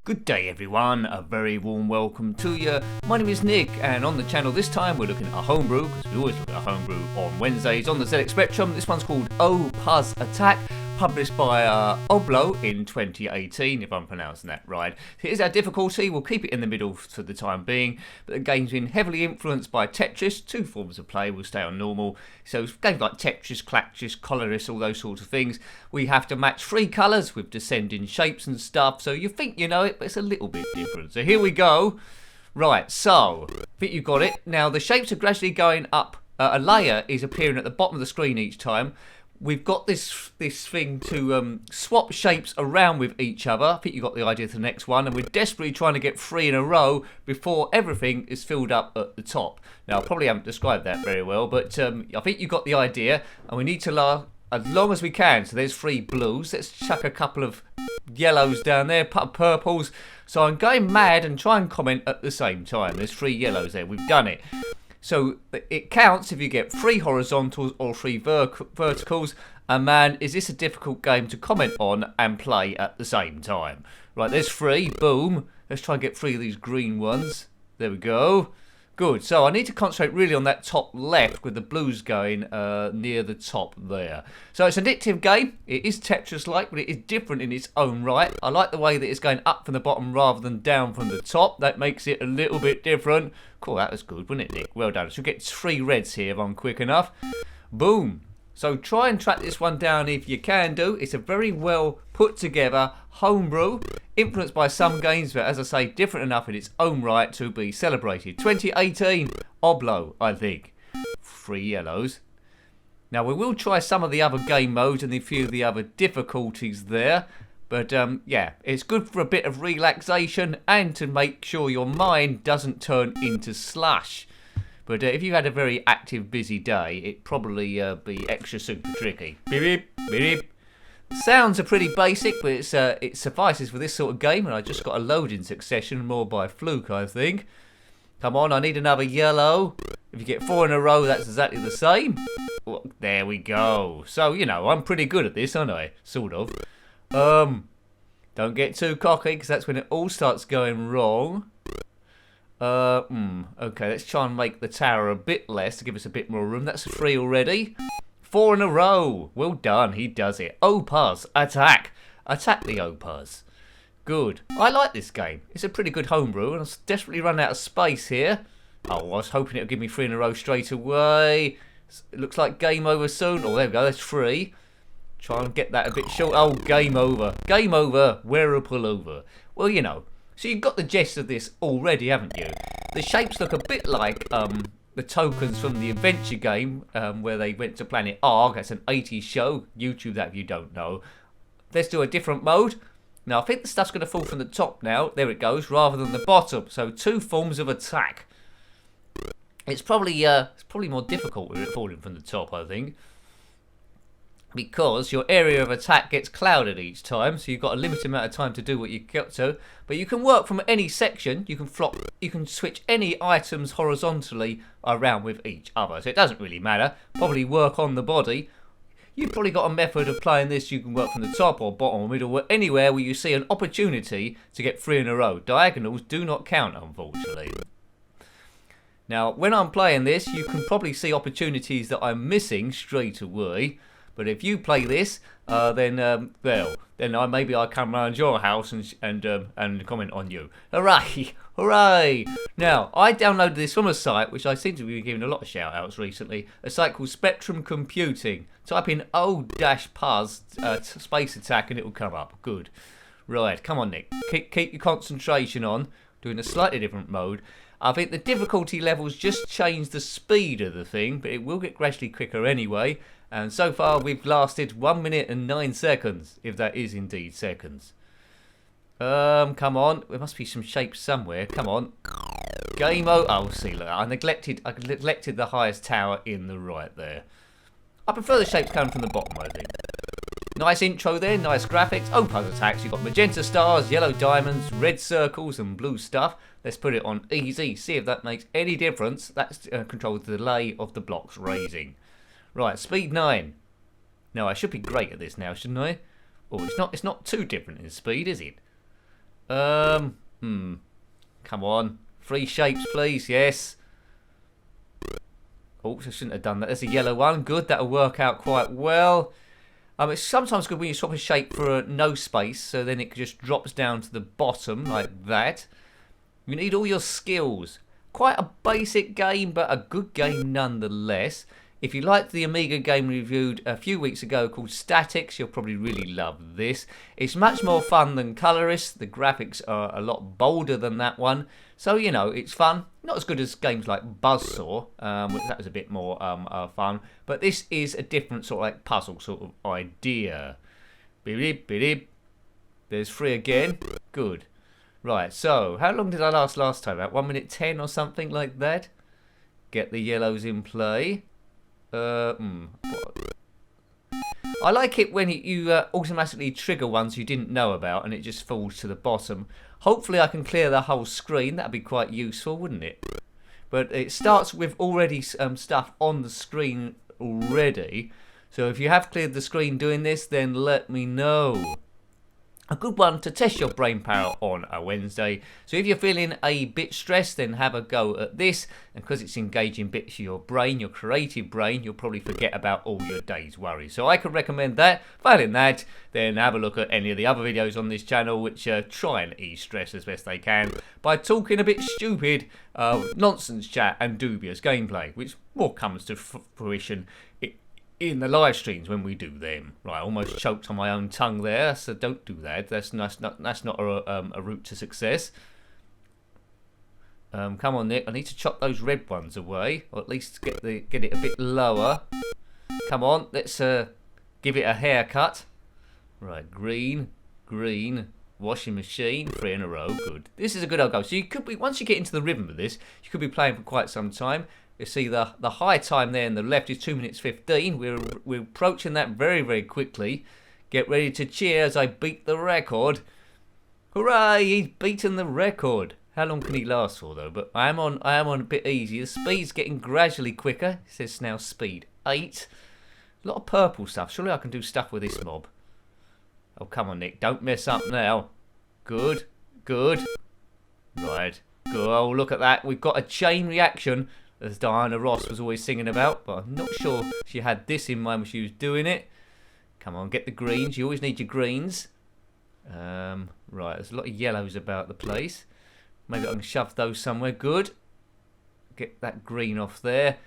Good day everyone, a very warm welcome to you. My name is Nick, and on the channel this time we're looking at a homebrew, because we always look at a homebrew on Wednesdays on the zxspectrum. This one's called O-Puzz Attack, published by Oblo in 2018, if I'm pronouncing that right. Here's our difficulty. We'll keep it in the middle for the time being, but the game's been heavily influenced by Tetris. Two forms of play will stay on normal. So games like Tetris, Clatchis, Coloris, all those sorts of things, we have to match three colours with descending shapes and stuff. So you think you know it, but it's a little bit different. So here we go. Right, so I think you got it. Now the shapes are gradually going up. A layer is appearing at the bottom of the screen each time. We've got this thing to swap shapes around with each other. I think you got the idea to the next one. And we're desperately trying to get three in a row before everything is filled up at the top. Now, I probably haven't described that very well, but I think you got the idea. And we need to last as long as we can. So there's three blues. Let's chuck a couple of yellows down there, purples. So I'm going mad and try and comment at the same time. There's three yellows there. We've done it. So it counts if you get three horizontals or three verticals. And man, is this a difficult game to comment on and play at the same time. Right, there's three. Boom. Let's try and get three of these green ones. There we go. Good. So I need to concentrate really on that top left with the blues going near the top there. So it's an addictive game. It is Tetris-like, but it is different in its own right. I like the way that it's going up from the bottom rather than down from the top. That makes it a little bit different. Cool, that was good, wasn't it, Nick? Well done. So we get three reds here if I'm quick enough. Boom. So try and track this one down if you can do. It's a very well put together homebrew, influenced by some games, but as I say, different enough in its own right to be celebrated. 2018, Oblo, I think. Three yellows. Now we will try some of the other game modes and a few of the other difficulties there. But yeah, it's good for a bit of relaxation and to make sure your mind doesn't turn into slush. But if you had a very active, busy day, it'd probably be extra super tricky. Beep, beep, beep, beep. Sounds are pretty basic, but it suffices for this sort of game. And I just got a load in succession, more by fluke, I think. Come on, I need another yellow. If you get four in a row, that's exactly the same. Well, there we go. So, you know, I'm pretty good at this, aren't I? Sort of. Don't get too cocky, because that's when it all starts going wrong. Okay, let's try and make the tower a bit less to give us a bit more room. That's three already. Four in a row. Well done, he does it. O-Puzz Attack. Attack the O-Puzz. Good. I like this game. It's a pretty good homebrew, and I'm desperately running out of space here. Oh, I was hoping it would give me three in a row straight away. It looks like game over soon. Oh, there we go, that's three. Try and get that a bit short. Oh, game over. Game over. Wear a pullover. Well, you know. So you've got the gist of this already, haven't you? The shapes look a bit like the tokens from the adventure game where they went to Planet Arg. That's an 80s show. YouTube that if you don't know. Let's do a different mode. Now, I think the stuff's going to fall from the top now. There it goes, rather than the bottom. So two forms of attack. It's probably more difficult with it falling from the top, I think. Because your area of attack gets clouded each time, so you've got a limited amount of time to do what you've got to. But you can work from any section. You can switch any items horizontally around with each other. So it doesn't really matter. Probably work on the body. You've probably got a method of playing this. You can work from the top or bottom or middle, or anywhere where you see an opportunity to get three in a row. Diagonals do not count, unfortunately. Now, when I'm playing this, you can probably see opportunities that I'm missing straight away. But if you play this, then maybe I come round your house and comment on you. Hooray! Hooray! Now, I downloaded this from a site which I seem to be giving a lot of shout-outs recently. A site called Spectrum Computing. Type in O-Puzz Space Attack and it will come up. Good. Right, come on, Nick. Keep your concentration on. Doing a slightly different mode. I think the difficulty levels just change the speed of the thing, but it will get gradually quicker anyway. And so far we've lasted 1 minute and 9 seconds, if that is indeed seconds. Come on. There must be some shapes somewhere. Come on. Game over. Oh, see, look, I neglected the highest tower in the right there. I prefer the shapes coming from the bottom, I think. Nice intro there, nice graphics. O-Puzz Attacks. You've got magenta stars, yellow diamonds, red circles, and blue stuff. Let's put it on easy. See if that makes any difference. That's controls the delay of the blocks raising. Right, speed 9. No, I should be great at this now, shouldn't I? Oh, it's not too different in speed, is it? Come on. 3 shapes, please. Yes. Oops, I shouldn't have done that. There's a yellow one. Good. That'll work out quite well. It's sometimes good when you swap a shape for no space, so then it just drops down to the bottom like that. You need all your skills. Quite a basic game, but a good game nonetheless. If you liked the Amiga game reviewed a few weeks ago called Statics, you'll probably really love this. It's much more fun than Colorist. The graphics are a lot bolder than that one. So, you know, it's fun. Not as good as games like Buzzsaw, which that was a bit more fun. But this is a different sort of like puzzle sort of idea. Bidib, bidib. There's 3 again. Good. Right, so how long did I last time? About 1 minute 10 or something like that? Get the yellows in play. I like it when you automatically trigger ones you didn't know about and it just falls to the bottom. Hopefully I can clear the whole screen. That'd be quite useful, wouldn't it? But it starts with already stuff on the screen already. So if you have cleared the screen doing this, then let me know. A good one to test your brain power on a Wednesday. So if you're feeling a bit stressed, then have a go at this. And because it's engaging bits of your brain, your creative brain, you'll probably forget about all your day's worries. So I could recommend that. Failing that, then have a look at any of the other videos on this channel which try and ease stress as best they can by talking a bit stupid, nonsense chat and dubious gameplay, which more comes to fruition in the live streams when we do them. Right, I almost choked on my own tongue there, so don't do that. That's not a route to success. Come on, Nick. I need to chop those red ones away, or at least get it a bit lower. Come on, let's give it a haircut. Right, green, washing machine, 3 in a row. Good. This is a good old go. So you could be, once you get into the rhythm of this, you could be playing for quite some time. You see the high time there on the left is 2 minutes 15. We're approaching that very, very quickly. Get ready to cheer as I beat the record. Hooray! He's beaten the record. How long can he last for though? But I am on a bit easy. The speed's getting gradually quicker. It says now speed 8. A lot of purple stuff. Surely I can do stuff with this mob. Oh come on, Nick! Don't mess up now. Good. Right. Good. Oh look at that. We've got a chain reaction, as Diana Ross was always singing about, but I'm not sure she had this in mind when she was doing it. Come on, get the greens. You always need your greens. Right, there's a lot of yellows about the place. Maybe I can shove those somewhere. Good. Get that green off there.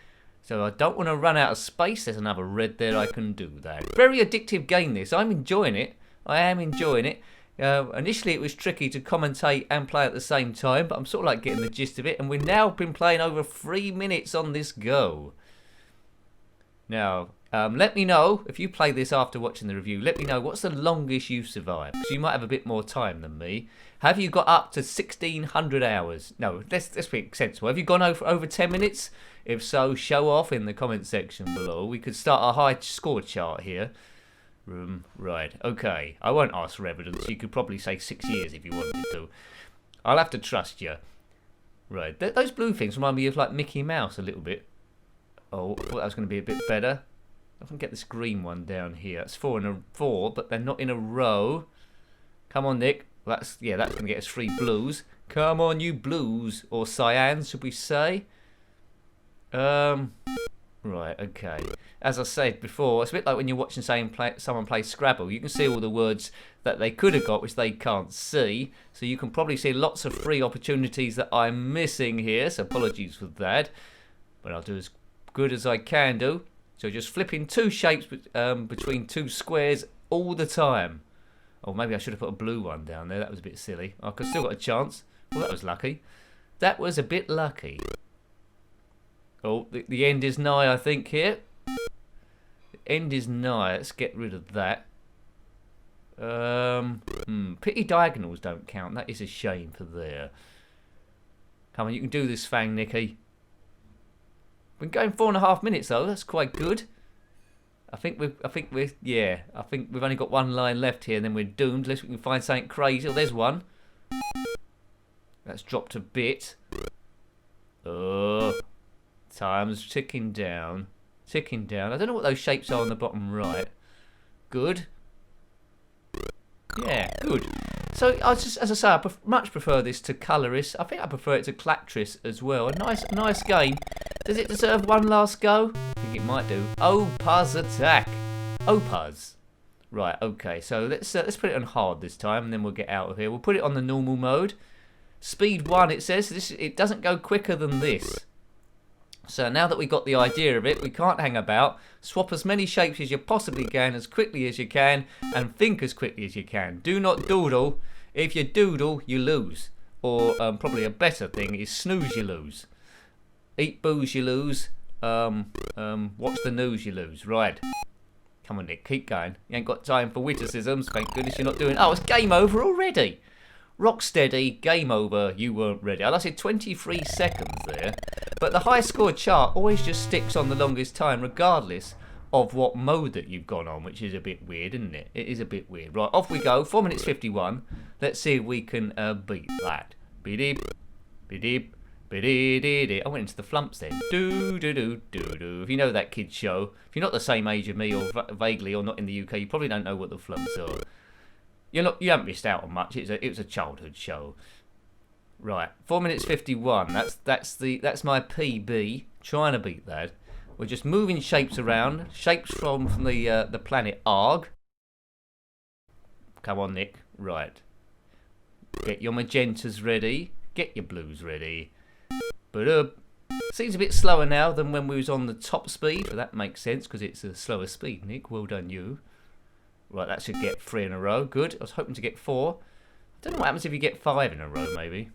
So I don't want to run out of space. There's another red there. I can do that. Very addictive game, this. I'm enjoying it. I am enjoying it. Initially it was tricky to commentate and play at the same time, but I'm sort of like getting the gist of it, and we've now been playing over 3 minutes on this go. Now, let me know, if you play this after watching the review, let me know what's the longest you've survived, because you might have a bit more time than me. Have you got up to 1,600 hours? No, let's be sensible. Have you gone over 10 minutes? If so, show off in the comment section below. We could start a high score chart here. Right, okay. I won't ask for evidence. You could probably say 6 years if you wanted to. I'll have to trust you. Right, those blue things remind me of like Mickey Mouse a little bit. Oh, I thought that was going to be a bit better. I can get this green one down here. It's 4 in a 4, but they're not in a row. Come on, Nick. That's going to get us 3 blues. Come on, you blues, or cyans, should we say? Right, okay. As I said before, it's a bit like when you're watching someone play Scrabble. You can see all the words that they could have got, which they can't see. So you can probably see lots of free opportunities that I'm missing here. So apologies for that. But I'll do as good as I can do. So just flipping 2 shapes between 2 squares all the time. Oh, maybe I should have put a blue one down there. That was a bit silly. I could still got a chance. Well, that was lucky. That was a bit lucky. Oh, the end is nigh, I think, here. The end is nigh. Let's get rid of that. Pity diagonals don't count. That is a shame for there. Come on, you can do this, Fang Nicky. Been going 4.5 minutes though. That's quite good. I think we've only got 1 line left here, and then we're doomed unless we can find something crazy. Oh, there's one. That's dropped a bit. Oh. Time's ticking down. Ticking down. I don't know what those shapes are on the bottom right. Good. Yeah, good. So I just, as I say, I much prefer this to Coloris. I think I prefer it to Clactris as well. A nice game. Does it deserve one last go? I think it might do. O-Puzz Attack. O-Puzz. Right, okay, so let's put it on hard this time, and then we'll get out of here. We'll put it on the normal mode. Speed 1, it says. It doesn't go quicker than this. So now that we got the idea of it, we can't hang about. Swap as many shapes as you possibly can, as quickly as you can, and think as quickly as you can. Do not doodle. If you doodle, you lose. Or probably a better thing is snooze, you lose. Eat booze, you lose. Watch the news, you lose. Right. Come on, Nick, keep going. You ain't got time for witticisms. Thank goodness you're not doing... Oh, it's game over already. Rock steady, game over, you weren't ready. I lasted 23 seconds there. But the high score chart always just sticks on the longest time, regardless of what mode that you've gone on, which is a bit weird, isn't it? It is a bit weird. Right, off we go. 4 minutes 51. Let's see if we can beat that. Beep, beep. I went into the flumps then. Do. If you know that kids show, if you're not the same age as me or vaguely or not in the UK, you probably don't know what the flumps are. You haven't missed out on much. It was a childhood show. Right, 4 minutes 51. That's my PB. Trying to beat that. We're just moving shapes around. Shapes from the planet Arg. Come on, Nick. Right. Get your magentas ready. Get your blues ready. But seems a bit slower now than when we was on the top speed, but that makes sense because it's a slower speed, Nick. Well done, you. Right, that should get 3 in a row. Good. I was hoping to get 4. I don't know what happens if you get 5 in a row, maybe.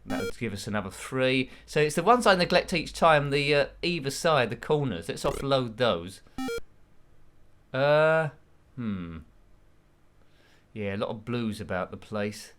That would give us another 3. So it's the ones I neglect each time, the either side, the corners. Let's offload those. Yeah, a lot of blues about the place.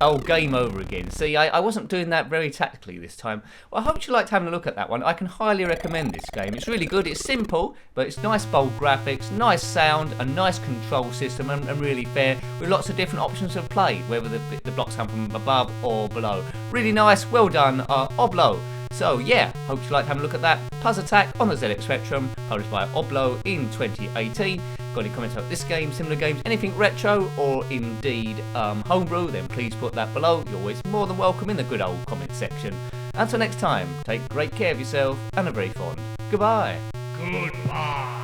Oh, game over again. See, I wasn't doing that very tactically this time. Well, I hope you liked having a look at that one. I can highly recommend this game. It's really good. It's simple, but it's nice, bold graphics, nice sound, a nice control system, and really fair, with lots of different options of play, whether the blocks come from above or below. Really nice. Well done, Oblo. So, yeah, hope you liked having a look at that. Puzz Attack on the ZxSpectrum, published by Oblo in 2018. Got any comments about this game, similar games, anything retro, or indeed homebrew, then please put that below. You're always more than welcome in the good old comment section. Until next time, take great care of yourself and a very fond goodbye. Goodbye.